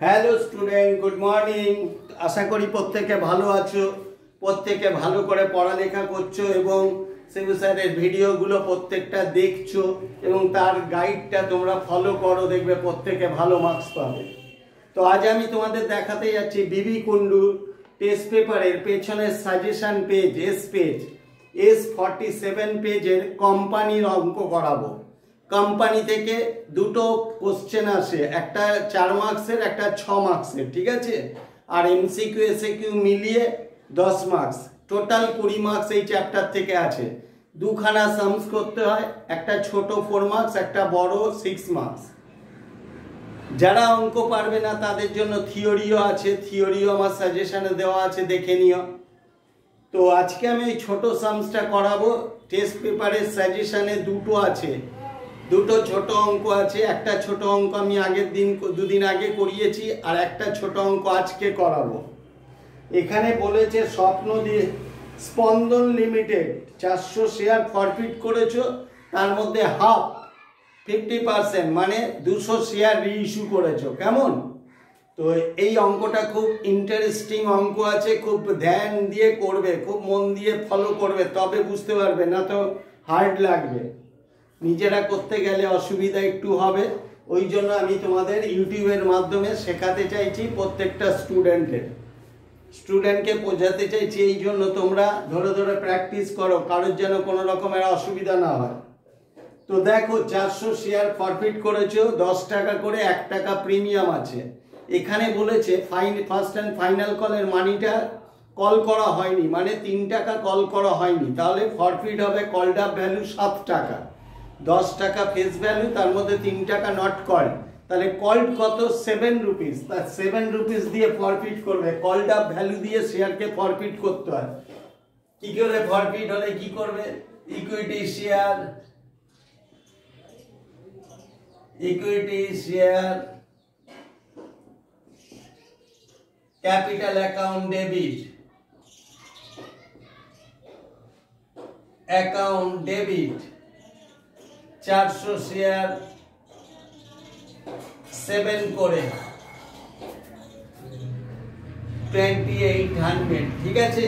Hello student, good morning. আশা করি প্রত্যেকে ভালো আছো, প্রত্যেকে ভালো করে পড়ালেখা করছো এবং শিবু স্যারের ভিডিওগুলো প্রত্যেকটা দেখছো এবং তার গাইডটা তোমরা ফলো করো, দেখবে প্রত্যেকে ভালো মার্কস পাবে। তো আজ আমি তোমাদের দেখাতে যাচ্ছি বিবি কুন্ডু টেস্ট পেপারের পেছনের সাজেশন পেজ S47 পেজের কোম্পানির অঙ্ক করাবো। কোম্পানি থেকে দুটো কোশ্চেন আসে, একটা 4 মার্কসের, একটা 6 মার্কসের, ঠিক আছে? আর এমসিকিউ এসএকিউ মিলিয়ে 10 মার্কস, টোটাল 20 মার্কস এই চ্যাপ্টার থেকে আছে। দুখানা সামস করতে হয়, একটা ছোট 4 মার্কস, একটা বড় 6 মার্কস। যারা অঙ্ক পারবে না তাদের জন্য থিওরিও আছে, থিওরিও আমার সাজেশনে দেওয়া আছে, দেখে নিও। তো আজকে আমি এই ছোট সামসটা করাবো। টেস্ট পেপারের সাজেশনে দুটো আছে, দুটো ছোট অঙ্ক আছে। একটা ছোট অঙ্ক আমি দুদিন আগে করিয়েছি, আর একটা ছোট অঙ্ক আজকে করাবো। এখানে বলেছে স্বপ্ন দিয়ে স্পন্দন লিমিটেড 400 শেয়ার ফরফিট করেছো, তার মধ্যে হাফ 50% মানে 200 শেয়ার রিইস্যু করেছো। কেমন? তো এই অঙ্কটা খুব ইন্টারেস্টিং অঙ্ক আছে, খুব ধ্যান দিয়ে করবে, খুব মন দিয়ে ফলো করবে, তবে বুঝতে পারবে, না তো হার্ড লাগবে। নিজেরা করতে গেলে অসুবিধা একটু হবে, ওই জন্য আমি তোমাদের ইউটিউবের মাধ্যমে শেখাতে চাইছি। প্রত্যেকটা স্টুডেন্টকে বোঝাতে চাইছি, এই জন্য তোমরা ধরে ধরে প্র্যাকটিস করো, কারোর যেন কোনো রকমের অসুবিধা না হয়। তো দেখো, 400 শেয়ার ফরফিট করেছো, 10 টাকা করে, 1 টাকা প্রিমিয়াম আছে। এখানে বলেছে ফার্স্ট অ্যান্ড ফাইনাল কলের মানিটা কল করা হয়নি, মানে 3 টাকা কল করা হয়নি, তাহলে ফরফিট হবে কলড আপ ভ্যালু 7 টাকা। 10 টাকা ফেস ভ্যালু, তার মধ্যে 3 টাকা নট কল্ড, তাহলে কল্ড কত? 7 রুপিস। তার 7 রুপিস দিয়ে ফরফিট করবে। কল্ড আপ ভ্যালু দিয়ে শেয়ারকে ফরফিট করতে হয়। কি করে ফরফিট হলে কি করবে? Equity share capital account debit 400 share 7 করে 2800, ঠিক আছে?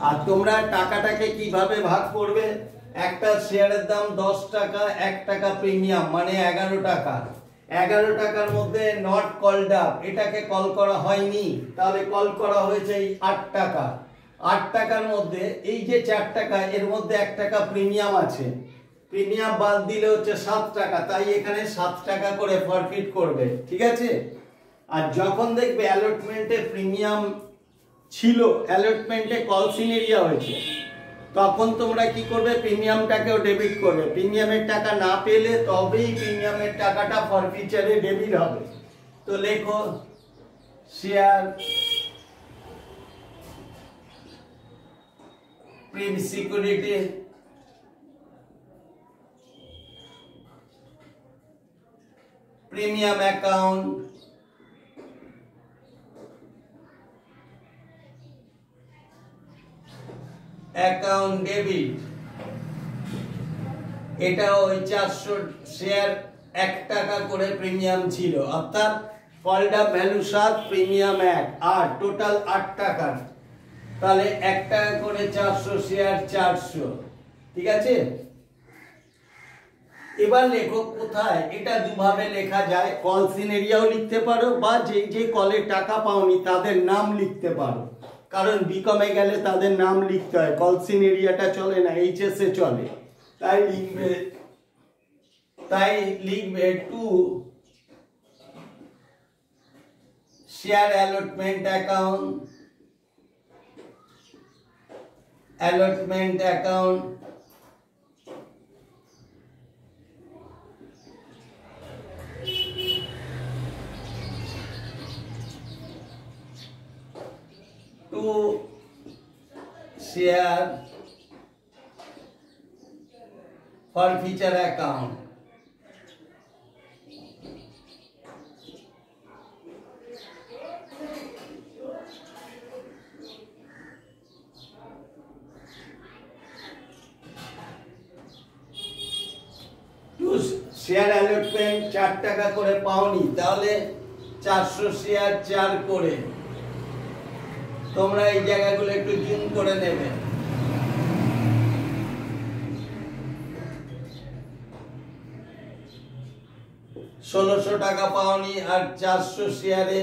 আর তোমরা টাকাটাকে কিভাবে ভাগ করবে? একটা শেয়ারের দাম 10 টাকা, 1 টাকা প্রিমিয়াম, মানে 11 টাকা। 11 টাকার মধ্যে নট কলড আপ, এটাকে কল করা হয়নি, তাহলে কল করা হয়েছে এই 8 টাকা। 8 টাকার মধ্যে এই যে 4 টাকা, এর মধ্যে 1 টাকা প্রিমিয়াম আছে, প্রিমিয়াম বাদ দিলে হচ্ছে 7 টাকা, তাই এখানে 7 টাকা করে ফরফিট করবে, ঠিক আছে? আর যখন দেখবে অ্যালটমেন্টে প্রিমিয়াম ছিল, অ্যালটমেন্টে কল সিনেরিয়া হয়েছে, তখন তোমরা কি করবে? প্রিমিয়ামটাকেও ডেবিট করবে। প্রিমিয়ামের টাকা না পেলে তবেই প্রিমিয়ামের টাকাটা ফরফিচারে ডেবিট হবে। তো লেখো share security premium account debit. এটা ওই 400 শেয়ার 1 টাকা করে প্রিমিয়াম ছিল, অর্থাৎ কলড আপ ভ্যালু 7, প্রিমিয়াম 1, আর টোটাল 8 টাকা, তাহলে 1 টাকা করে 400 শেয়ার 400, ঠিক আছে? এবার লেখো কোথায়। এটা দুভাবে লেখা যায়, কল সিনেরিয়াও লিখতে পারো, বা যে কলে টাকা পাওনি তাদের নাম লিখতে পারো, কারণ বিকমে গেলে তাদের নাম লিখতে হয়, কল সিনেরিয়াটা চলে না, এইচএস এ চলে। তাই লিখবে to share allotment account share forfeiture account. Share allotment 4 টাকা করে পাওনি, তাহলে 400 শেয়ার 4 করে, তোমরা এই জায়গাগুলো একটু জুম করে নেবে। টাকা পাওনি আর 400 শেয়ারে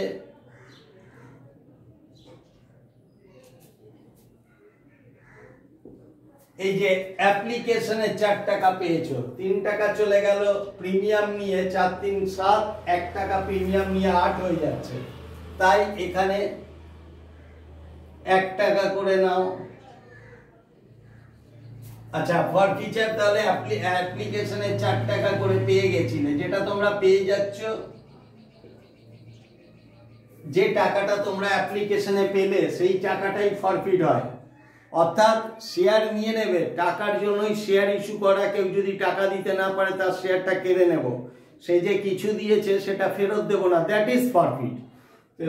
এই যে অ্যাপ্লিকেশনে 4 টাকা পেয়েছো, 3 টাকা চলে গেল প্রিমিয়াম নিয়ে, 4 3 7, 1 টাকা প্রিমিয়াম নিয়ে 8 হয়ে যাচ্ছে। তাই এখানে 1 টাকা করে নাও। আচ্ছা, ফর ফিচার তাহলে অ্যাপ্লিকেশনে 4 টাকা করে পেয়ে গেছিলে, যেটা তোমরা পেয়ে যাচ্ছ, যে টাকাটা তোমরা অ্যাপ্লিকেশনে পেলে সেই টাকাটাই ফরফিট হয়। অর্থাৎ শেয়ার নিয়ে নেবে, টাকার জন্যই শেয়ার ইস্যু করা। কেউ যদি টাকা দিতে না পারে তার শেয়ারটা কেড়ে নেব, সে যে কিছু দিয়েছে সেটা ফেরত দেবো না, দ্যাট ইজ ফরফিট। তো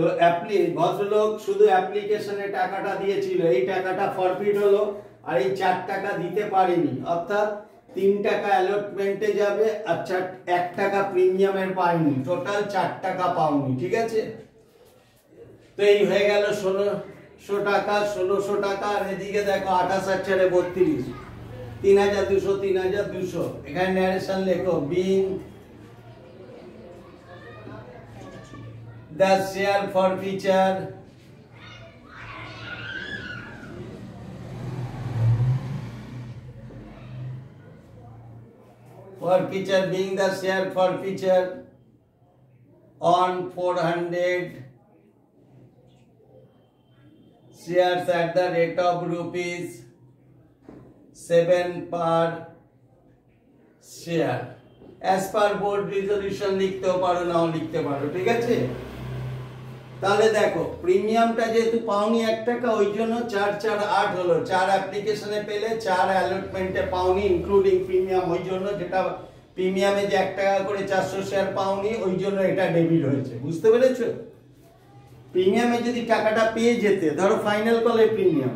ভদ্রলোক শুধু অ্যাপ্লিকেশনে টাকাটা দিয়েছিল, এই টাকাটা ফরফিট হলো, আর এই 4 টাকা দিতে পারেনি, অর্থাৎ 3 টাকা অ্যালটমেন্টে যাবে, আর 1 টাকা প্রিমিয়ামের পাইনি, টোটাল 4 টাকা পাওনি। ঠিক আছে, তো এই হয়ে গেল 1600 টাকা, 1600 টাকা। আর এদিকে দেখো 28 আর 4 32, 3200, 3200। এখানে ন্যারেশন লেখো, being the share for feature being the share forfeiture on 400 shares at the rate of ₹7 per share as per board resolution লিখতেও পারো, নাও লিখতে পারো। ঠিক আছে, তাহলে দেখো প্রিমিয়ামটা যেহেতু পাওনি 1 টাকা, ওই জন্য 4 4 8 হলো। 4 অ্যাপ্লিকেশনে পেলে, 4 অ্যালটমেন্টে পাওনি ইনক্লুডিং প্রিমিয়াম, ওই জন্য যেটা প্রিমিয়ামে যে 1 টাকা করে 400 শেয়ার পাওনি, ওই জন্য এটা ডেবিট হয়েছে। বুঝতে পেরেছো? প্রিমিয়ামে যদি টাকাটা পেয়ে যেতে, ধরো ফাইনাল কলে প্রিমিয়াম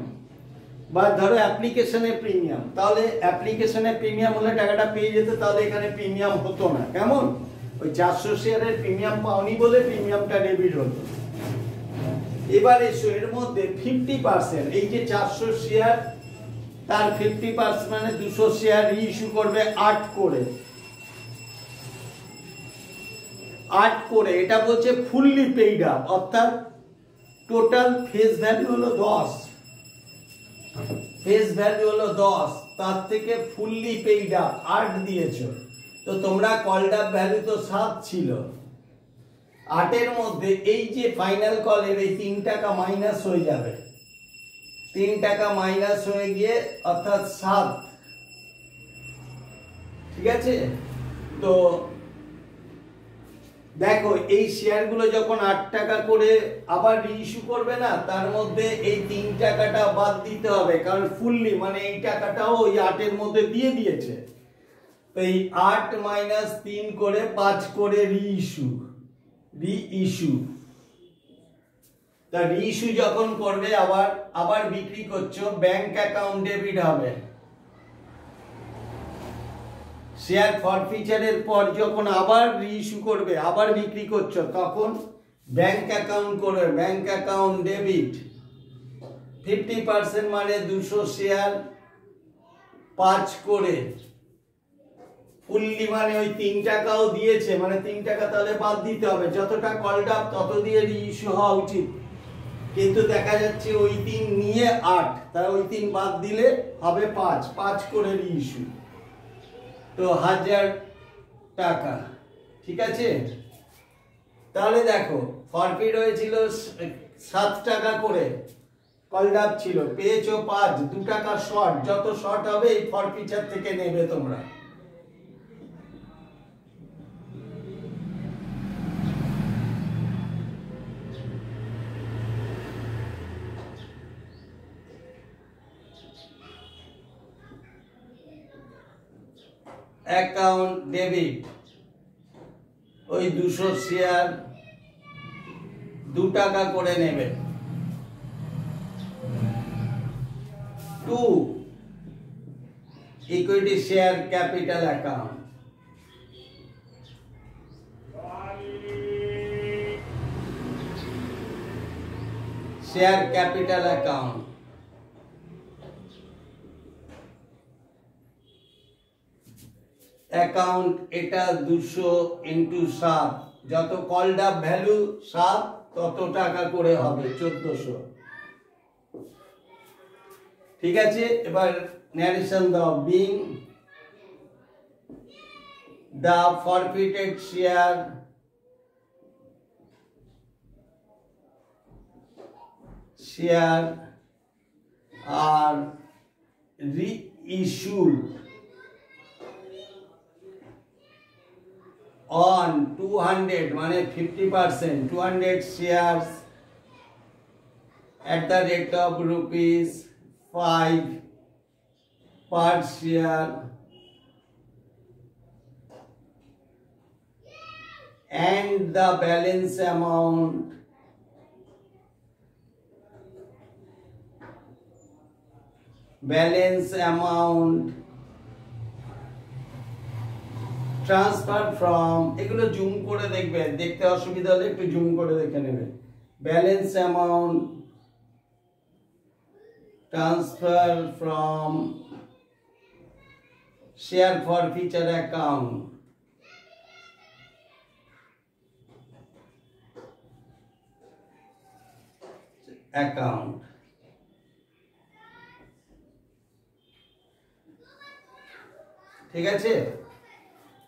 বা ধরো অ্যাপ্লিকেশনে প্রিমিয়াম, তাহলে অ্যাপ্লিকেশনে প্রিমিয়াম হলে টাকাটা পেয়ে যেতে, তাহলে এখানে প্রিমিয়াম হতো না। কেমন? ওই 400 শেয়ারের প্রিমিয়াম পাওনি বলে প্রিমিয়ামটা ডেবিট হতো। এবার এসো এর মধ্যে 50%, এই যে 400 শেয়ার তার 50% মানে 200 শেয়ার রিইস্যু করবে 8 করে। 8 করে, এটা বলছে ফুললি পেইড আপ, অর্থাৎ টোটাল ফেস ভ্যালু হলো 10, ফেস ভ্যালু হলো 10, তার থেকে ফুললি পেইড আপ 8 দিয়েছো। তো তোমরা কলড আপ ভ্যালু তো 7 ছিল, 8 এর মধ্যে এই যে ফাইনাল কলের এই 3 টাকা মাইনাস হয়ে যাবে, 3 টাকা মাইনাস হয়ে গিয়ে অর্থাৎ 7। ঠিক আছে, তো দেখো এই শেয়ারগুলো যখন 8 টাকা করে আবার রিইস্যু করবে না, তার মধ্যে এই 3 টাকাটা বাদ দিতে হবে, কারণ ফুললি মানে এই টাকাটাও ওই 8 এর মধ্যে দিয়ে দিয়েছে। তো এই 8 মাইনাস 3 করে 5 করে রিইস্যু। তা রিইস্যু যখন করবে, আবার বিক্রি করছো, ব্যাংক অ্যাকাউন্ট ডেবিট হবে। শেয়ার ফরফিচারের পর যখন আবার রিইস্যু করবে, আবার বিক্রি করছো, তখন ব্যাংক অ্যাকাউন্ট করবে, ব্যাংক অ্যাকাউন্ট ডেবিট। 50% মানে 200 শেয়ার 5 করে, ফুললি মানে ওই 3 টাকাও দিয়েছে, মানে 3 টাকা তাহলে বাদ দিতে হবে, যতটা কলড আপ তত দিয়ে রিইস্যু হওয়া উচিত, কিন্তু দেখা যাচ্ছে ওই 3 নিয়ে 8, তাই ওই 3 বাদ দিলে হবে 5 করে রিইস্যু, তো 1000 টাকা। ঠিক আছে, তাহলে দেখো ফরফিট হয়েছিল 7 টাকা করে, কলড আপ ছিল, পেয়েছো 5, 2 টাকা শর্ট, যত শর্ট হবে এই ফরফিচার থেকে নেবে তোমরা। অ্যাকাউন্ট ডেবিট, ওই 200 শেয়ার 2 টাকা করে নেবে। 2 equity share capital account. Share capital account, account এটা 200 ইন্টু 7, যত কল্ড আপ ভ্যালু 7 তত টাকা করে হবে 1400। ঠিক আছে, এবার ন্যারেশন দাও। Being the forfeited share are reissued on 200 মানে 50%, 200 shares at the rate of ₹5 per share and the balance amount transfer from, এগুলো জুম করে দেখবে, দেখতে অসুবিধা হলে একটু জুম করে দেখে নেবে। balance amount transfer from share forfeiture account ঠিক আছে।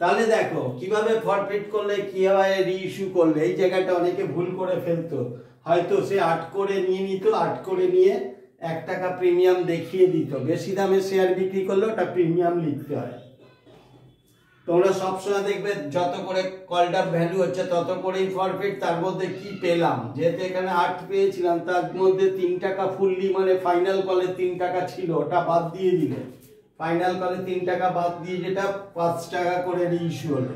তাহলে দেখো কিভাবে ফরফিট করলে, কিভাবে রিইস্যু করলে। এই জায়গাটা অনেকে ভুল করে ফেলতো, হয়তো সে 8 করে নিয়ে নিত, 8 করে নিয়ে 1 টাকা প্রিমিয়াম দেখিয়ে দিত, বেশি দামে শেয়ার বিক্রি করলে ওটা প্রিমিয়াম লিখতে হয়। তোমরা সবসময় দেখবে যত করে কল্ড আপ ভ্যালু হচ্ছে তত করেই ফরফিট। তার মধ্যে কি পেলাম, যেহেতু এখানে 8 পেয়েছিলাম, তার মধ্যে 3 টাকা ফুললি মানে ফাইনাল কলে 3 টাকা ছিল, ওটা বাদ দিয়ে দিলে, ফাইনাল কলে 3 টাকা বাদ দিয়ে যেটা 5 টাকা করে রিইস্যু হলো,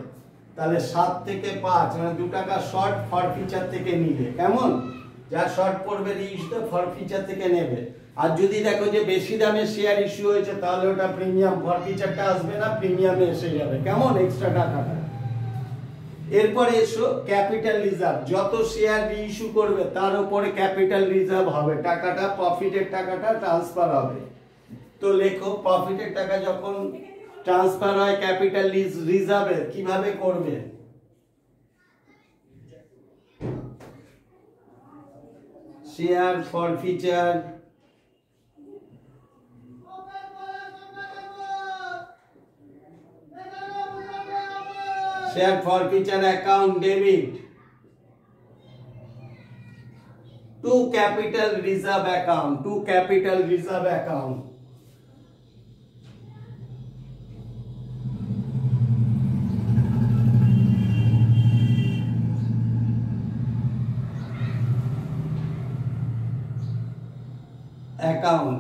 তাহলে 7 থেকে 5 মানে 2 টাকা শর্ট ফরফিচার থেকে নিলে। কেমন, যা শর্ট পড়বে রিইস্যু ফরফিচার থেকে নেবে। আর যদি দেখো যে বেশি দামে শেয়ার ইস্যু হয়েছে তাহলে ওটা প্রিমিয়াম, ফরফিচারটা আসবে না, প্রিমিয়ামে এসে যাবে। কেমন, এক্সট্রা টাকাটা। এরপরে এসো ক্যাপিটাল রিজার্ভ। যত শেয়ার রিইস্যু করবে তার উপরে ক্যাপিটাল রিজার্ভ হবে, টাকাটা প্রফিটের টাকাটা ট্রান্সফার হবে। তো লেখো প্রফিটের টাকা যখন ট্রান্সফার হয় ক্যাপিটাল রিজার্ভে, কিভাবে করবে। Share forfeiture account debit to capital reserve account, account.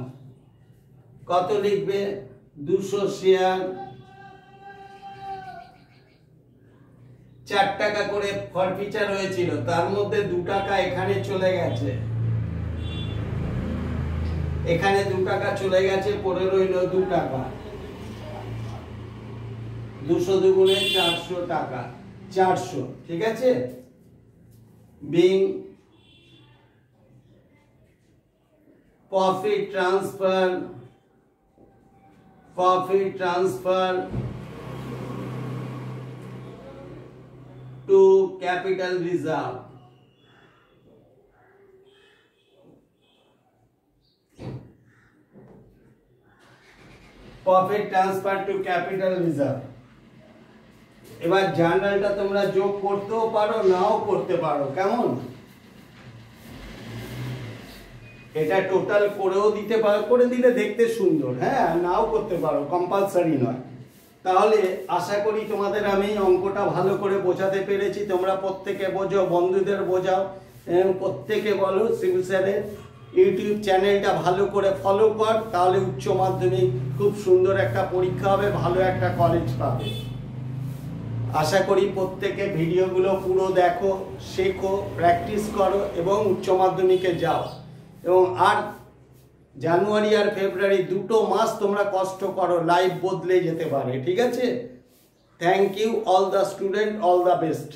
কত লিখবে, 200 শেয়ার, 4 টাকা করে ফরফিচার হয়েছিল, তার মধ্যে 2 টাকা এখানে চলে গেছে, এখানে 2 টাকা চলে গেছে, পড়ে রইল 2 টাকা। 200 দুগুণে 400 টাকা, 400। ঠিক আছে, being profit transfer to capital reserve, এবার জার্নালটা তোমরা যোগ করতেও পারো, নাও করতে পারো। কেমন, এটা টোটাল করেও দিতে পারো, করে দিলে দেখতে সুন্দর, হ্যাঁ, নাও করতে পারো, কম্পালসারি নয়। তাহলে আশা করি তোমাদের আমি অঙ্কটা ভালো করে বোঝাতে পেরেছি। তোমরা প্রত্যেকে বোঝো, বন্ধুদের বোঝাও, প্রত্যেকে বলো শিবু স্যারের ইউটিউব চ্যানেলটা ভালো করে ফলো কর, তাহলে উচ্চ মাধ্যমিক খুব সুন্দর একটা পরীক্ষা হবে, ভালো একটা কলেজ পাবে। আশা করি প্রত্যেকে ভিডিওগুলো পুরো দেখো, শেখো, প্র্যাকটিস করো এবং উচ্চ মাধ্যমিকে যাও। এবং আর জানুয়ারি আর ফেব্রুয়ারি 2 মাস তোমরা কষ্ট করো, লাইফ বদলে যেতে পারে। ঠিক আছে, thank you all the student, all the best.